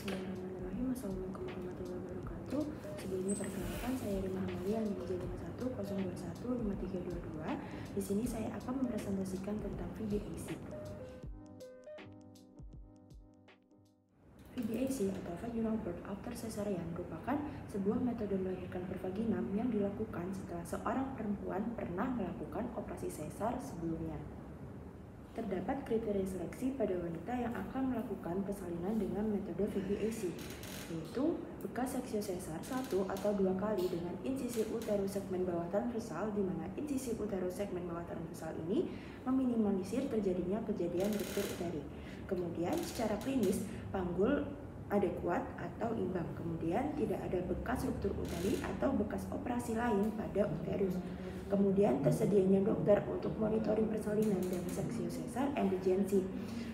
Bismillahirrahmanirrahim. Assalamualaikum warahmatullahi wabarakatuh. Sebelumnya perkenalkan, saya Rima Amalia NIM 51 Di sini saya akan mempresentasikan tentang VBAC. VBAC atau Vaginal Birth After Cesarean merupakan sebuah metode melahirkan pervaginam yang dilakukan setelah seorang perempuan pernah melakukan operasi sesar sebelumnya. Terdapat kriteria seleksi pada wanita yang akan melakukan persalinan dengan metode VBAC, yaitu bekas seksio sesar 1 atau 2 kali dengan insisi uterus segmen bawah transversal, di mana insisi uterus segmen bawah transversal ini meminimalisir terjadinya kejadian ruptur uteri. Kemudian secara klinis, panggul adekuat atau imbang. Kemudian tidak ada bekas ruptur uteri atau bekas operasi lain pada uterus. Kemudian tersedianya dokter untuk monitoring persalinan dan seksio sesar emergency.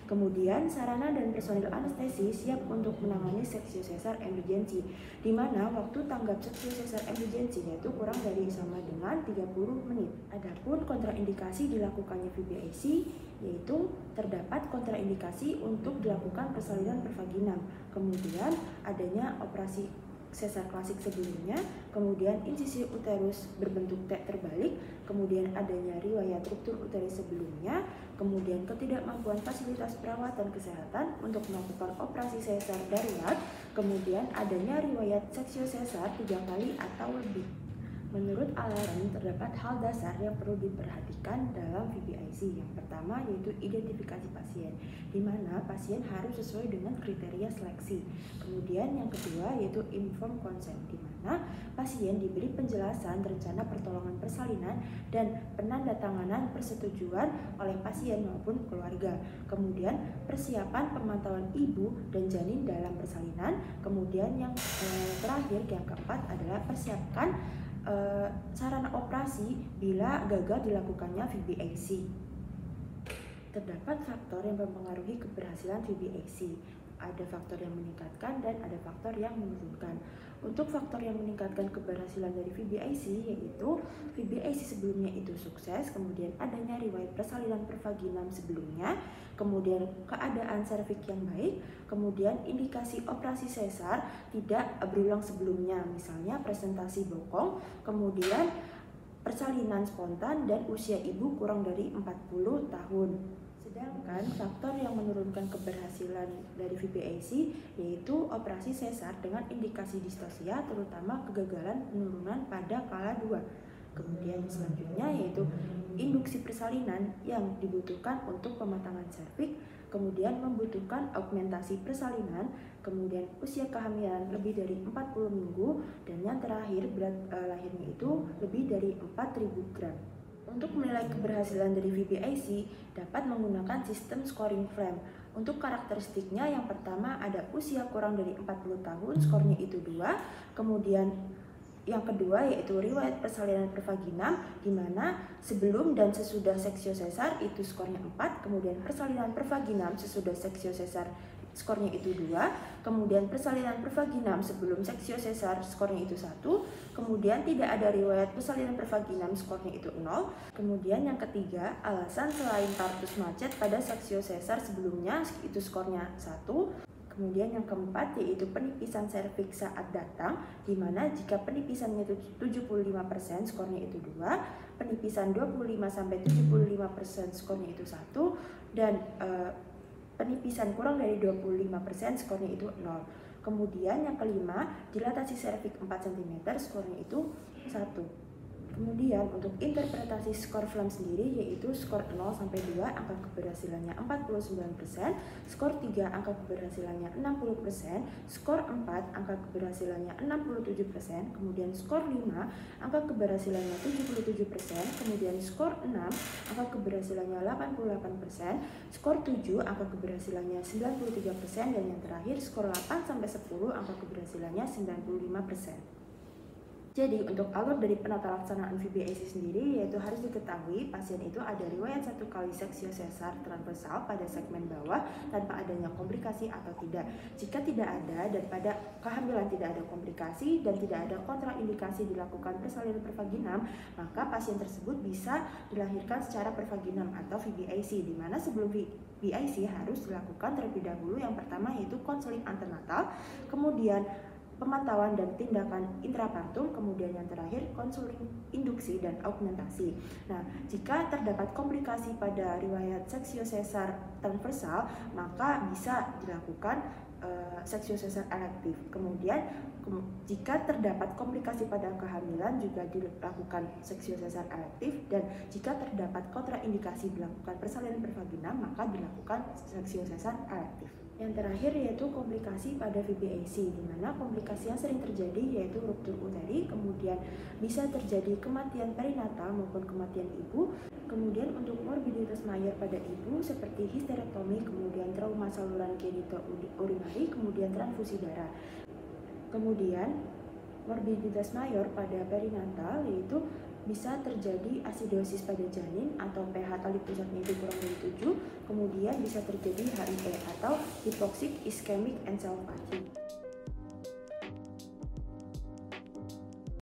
Kemudian sarana dan personil anestesi siap untuk menangani seksio sesar emergency, di mana waktu tanggap seksio sesar emergency yaitu kurang dari sama dengan 30 menit. Adapun kontraindikasi dilakukannya VBAC yaitu terdapat kontraindikasi untuk dilakukan persalinan pervaginam, kemudian adanya operasi sesar klasik sebelumnya, kemudian insisi uterus berbentuk T terbalik, kemudian adanya riwayat ruptur uteri sebelumnya, kemudian ketidakmampuan fasilitas perawatan kesehatan untuk melakukan operasi sesar darurat, kemudian adanya riwayat seksio sesar 3 kali atau lebih. Menurut Alaran, terdapat hal dasar yang perlu diperhatikan dalam VBAC. Yang pertama yaitu identifikasi pasien, di mana pasien harus sesuai dengan kriteria seleksi. Kemudian yang kedua yaitu informed consent, di mana pasien diberi penjelasan rencana pertolongan persalinan dan penandatanganan persetujuan oleh pasien maupun keluarga. Kemudian persiapan pemantauan ibu dan janin dalam persalinan. Kemudian yang terakhir, yang keempat adalah persiapkan sarana operasi bila gagal dilakukannya VBAC. Terdapat faktor yang mempengaruhi keberhasilan VBAC. Ada faktor yang meningkatkan dan ada faktor yang menurunkan. Untuk faktor yang meningkatkan keberhasilan dari VBAC yaitu VBAC sebelumnya itu sukses, kemudian adanya riwayat persalinan pervaginam sebelumnya, kemudian keadaan serviks yang baik, kemudian indikasi operasi sesar tidak berulang sebelumnya, misalnya presentasi bokong, kemudian persalinan spontan dan usia ibu kurang dari 40 tahun. Sedangkan faktor yang menurunkan keberhasilan dari VBAC yaitu operasi sesar dengan indikasi distosia, terutama kegagalan penurunan pada kala 2. Kemudian selanjutnya yaitu induksi persalinan yang dibutuhkan untuk pematangan serviks, kemudian membutuhkan augmentasi persalinan, kemudian usia kehamilan lebih dari 40 minggu, dan yang terakhir berat lahirnya itu lebih dari 4.000 gram. Untuk menilai keberhasilan dari VBAC dapat menggunakan sistem scoring frame. Untuk karakteristiknya yang pertama ada usia kurang dari 40 tahun, skornya itu 2. Kemudian yang kedua yaitu riwayat persalinan pervaginam, di mana sebelum dan sesudah seksio sesar itu skornya 4, kemudian persalinan pervaginam sesudah seksio sesar skornya itu 2, kemudian persalinan pervaginam sebelum seksio sesar skornya itu 1, kemudian tidak ada riwayat persalinan pervaginam skornya itu 0, kemudian yang ketiga alasan selain partus macet pada seksio sesar sebelumnya itu skornya 1, kemudian yang keempat yaitu penipisan serviks saat datang, di mana jika penipisannya itu 75% skornya itu 2, penipisan 25-75% skornya itu 1, dan penipisan kurang dari 25% skornya itu 0. Kemudian yang kelima, dilatasi serviks 4 cm skornya itu 1. Kemudian untuk interpretasi skor Flam sendiri yaitu skor 0-2 angka keberhasilannya 49%, skor 3 angka keberhasilannya 60%, skor 4 angka keberhasilannya 67%, kemudian skor 5 angka keberhasilannya 77%, kemudian skor 6 angka keberhasilannya 88%, skor 7 angka keberhasilannya 93%, dan yang terakhir skor 8-10 angka keberhasilannya 95%. Jadi untuk alur dari penata laksanaan VBAC sendiri yaitu harus diketahui pasien itu ada riwayat 1 kali seksio sesar transversal pada segmen bawah tanpa adanya komplikasi atau tidak. Jika tidak ada dan pada kehamilan tidak ada komplikasi dan tidak ada kontraindikasi dilakukan persalinan pervaginam, maka pasien tersebut bisa dilahirkan secara pervaginam atau VBAC, di mana sebelum VBIC harus dilakukan terlebih dahulu. Yang pertama yaitu konseling antenatal, kemudian pemantauan dan tindakan intrapartum, kemudian yang terakhir konseling induksi dan augmentasi. Nah, jika terdapat komplikasi pada riwayat seksio sesar transversal, maka bisa dilakukan seksio sesar elektif. Kemudian jika terdapat komplikasi pada kehamilan juga dilakukan seksio sesar elektif, dan jika terdapat kontraindikasi dilakukan persalinan pervagina maka dilakukan seksio sesar elektif. Yang terakhir yaitu komplikasi pada VBAC, di mana komplikasi yang sering terjadi yaitu ruptur uteri, kemudian bisa terjadi kematian perinatal maupun kematian ibu. Kemudian untuk morbiditas mayor pada ibu seperti histerektomi, kemudian trauma saluran genitourinary, kemudian transfusi darah. Kemudian morbiditas mayor pada perinatal yaitu bisa terjadi asidosis pada janin atau pH tali pusatnya itu kurang dari 7, kemudian bisa terjadi HIE atau hypoxic ischemic encephalopathy.